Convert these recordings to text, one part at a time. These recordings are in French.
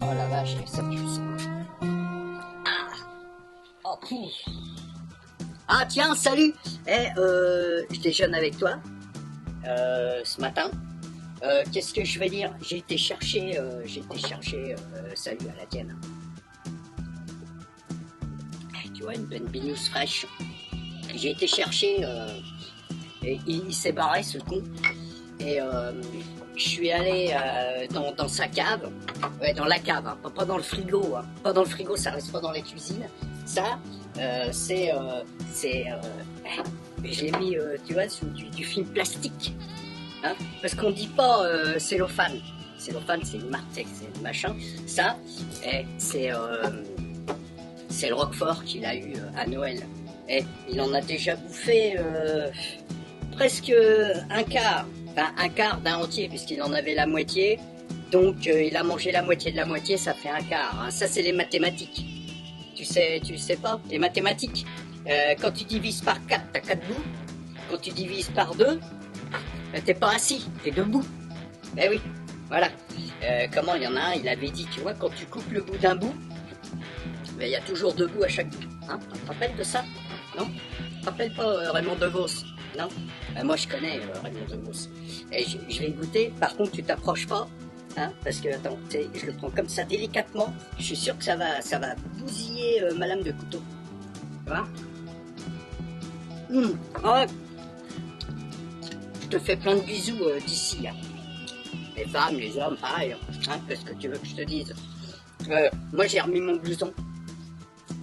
Oh la vache, ça tue ça. Oh pouf. Ah tiens, salut. Je déjeune avec toi ce matin. Qu'est-ce que je vais dire? J'ai été chercher, salut à la tienne. Tu vois, une bonne binousse fraîche. J'ai été chercher, et il s'est barré ce con. Et je suis allé dans sa cave, ouais, dans la cave, hein, pas dans le frigo, hein. Pas dans le frigo, ça reste pas dans les cuisines. Ça, je l'ai mis, tu vois, sous du film plastique, hein, parce qu'on dit pas cellophane. Cellophane, c'est une marque, c'est le machin. Ça, c'est le Roquefort qu'il a eu à Noël. Et il en a déjà bouffé presque un quart. Enfin, un quart d'un entier, puisqu'il en avait la moitié. Donc, il a mangé la moitié de la moitié, ça fait un quart. Hein. Ça, c'est les mathématiques. Tu sais pas, les mathématiques. Quand tu divises par 4, t'as 4 bouts. Quand tu divises par 2, t'es pas assis, t'es debout. Eh oui, voilà. Comment il y en a un, il avait dit, tu vois, quand tu coupes le bout d'un bout, il y a toujours 2 bouts à chaque bout. Hein, tu te rappelles de ça? Non? Tu te rappelles pas Raymond DeVos? Non? Moi je connais Raymond DeVos. Et je vais goûter. Par contre, tu t'approches pas, hein, parce que attends, je le prends comme ça délicatement. Je suis sûr que ça va bousiller ma lame de couteau. Tu vois? Oh, je te fais plein de bisous d'ici. Hein. Les femmes, les hommes, pareil. Hein, qu'est-ce que tu veux que je te dise? Moi j'ai remis mon blouson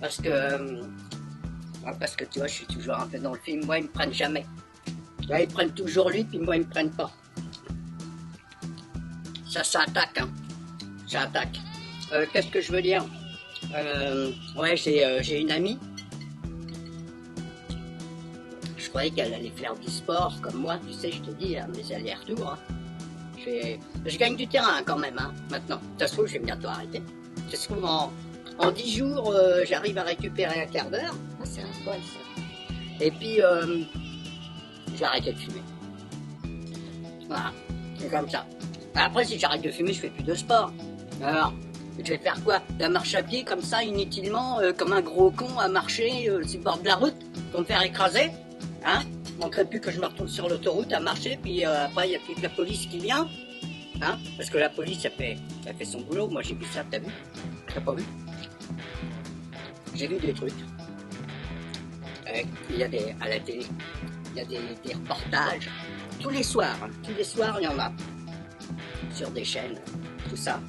parce que tu vois, je suis toujours un peu dans le film. Moi ils me prennent jamais. Là, ils prennent toujours lui, puis moi, ils me prennent pas. Ça attaque, hein. Ça attaque. Qu'est-ce que je veux dire? Ouais, j'ai une amie. Je croyais qu'elle allait faire du sport, comme moi, tu sais, je te dis, hein, mes allers-retours. Hein. Je gagne du terrain, quand même, hein, maintenant. Ça se trouve, je vais bientôt arrêter. Ça se trouve, en 10 jours, j'arrive à récupérer un quart d'heure. Ah, c'est un poil, ça. Et puis, j'ai arrêté de fumer. Voilà, c'est comme ça. Après, si j'arrête de fumer, je fais plus de sport. Alors, je vais faire quoi? La marche à pied, comme ça, inutilement, comme un gros con à marcher sur le bord de la route, pour me faire écraser? Hein? Il manquerait plus que je me retrouve sur l'autoroute à marcher, puis après, il n'y a plus que la police qui vient. Hein? Parce que la police, elle fait son boulot. Moi, j'ai vu ça, t'as vu? T'as pas vu? J'ai vu des trucs. Il y a à la télé. Il y a des reportages, tous les soirs, il y en a, sur des chaînes, tout ça.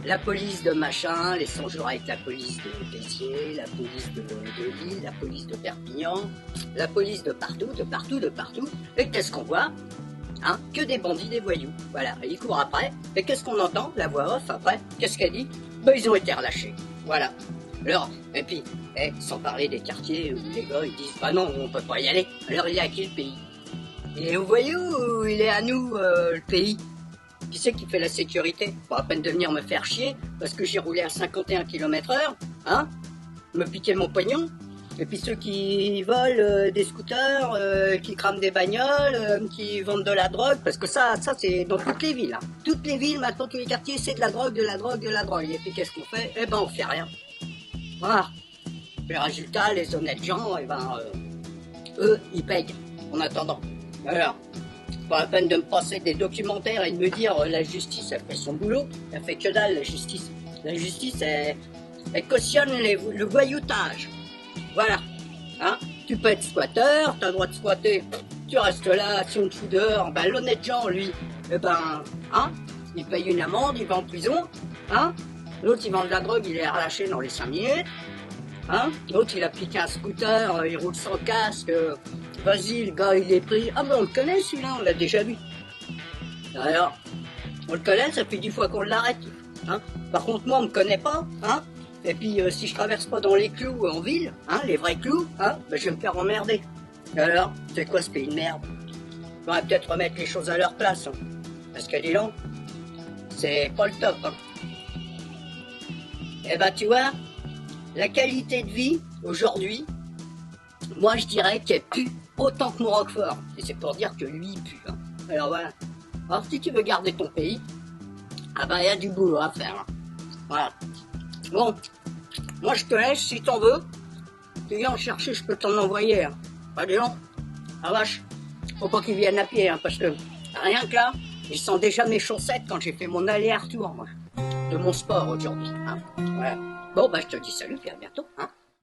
La police de machin, les 100 jours avec la police de Béziers, la police de Lille, la police de Perpignan, la police de partout. Et qu'est-ce qu'on voit? Hein? Que des bandits, des voyous. Voilà, et ils courent après. Et qu'est-ce qu'on entend? La voix off après, qu'est-ce qu'elle dit? Ben, ils ont été relâchés. Voilà. Alors, et puis, sans parler des quartiers où les gars ils disent bah non, on peut pas y aller. Alors il est à qui le pays? Il est aux voyous ou il est à nous le pays? Qui c'est qui fait la sécurité? Pas à peine de venir me faire chier parce que j'ai roulé à 51 km/h, hein? Me piquer mon pognon. Et puis ceux qui volent des scooters, qui crament des bagnoles, qui vendent de la drogue, parce que ça c'est dans toutes les villes. Hein. Toutes les villes, maintenant tous les quartiers, c'est de la drogue. Et puis qu'est-ce qu'on fait? Eh ben on fait rien. Voilà. Les résultats, les honnêtes gens, eh ben, eux, ils payent en attendant. Alors, pas la peine de me passer des documentaires et de me dire la justice, elle fait son boulot. Elle fait que dalle, la justice. La justice, elle cautionne le voyoutage. Voilà. Hein? Tu peux être squatteur, t'as le droit de squatter. Tu restes là, si on te fout dehors, ben, l'honnête gens, lui, eh ben, hein, il paye une amende, il va en prison. Hein? L'autre, il vend de la drogue, il est relâché dans les 5 minutes. Hein? L'autre, il a piqué un scooter, il roule sans casque. Vas-y, le gars, il est pris. Ah ben, on le connaît, celui-là, on l'a déjà vu. Alors, on le connaît, ça fait 10 fois qu'on l'arrête. Hein? Par contre, moi, on me connaît pas. Hein? Et puis, si je traverse pas dans les clous en ville, hein, les vrais clous, hein, ben, je vais me faire emmerder. Alors, c'est quoi ce pays de merde? Il faudrait peut-être remettre les choses à leur place. Hein? Parce que, dis donc, c'est pas le top. Hein? Eh ben, tu vois, la qualité de vie, aujourd'hui, moi, je dirais qu'elle pue autant que mon Roquefort. Et c'est pour dire que lui, il pue. Hein. Alors, voilà. Alors, si tu veux garder ton pays, ah ben, il y a du boulot à faire. Hein. Voilà. Bon, moi je te laisse si t'en veux. Tu viens en chercher, je peux t'en envoyer. Hein. Pas dis donc. Ah vache, faut pas qu'ils viennent à pied, hein, parce que rien que là, ils sentent déjà mes chaussettes quand j'ai fait mon aller-retour, moi, de mon sport aujourd'hui. Hein. Voilà. Bon, bah je te dis salut, puis à bientôt. Hein.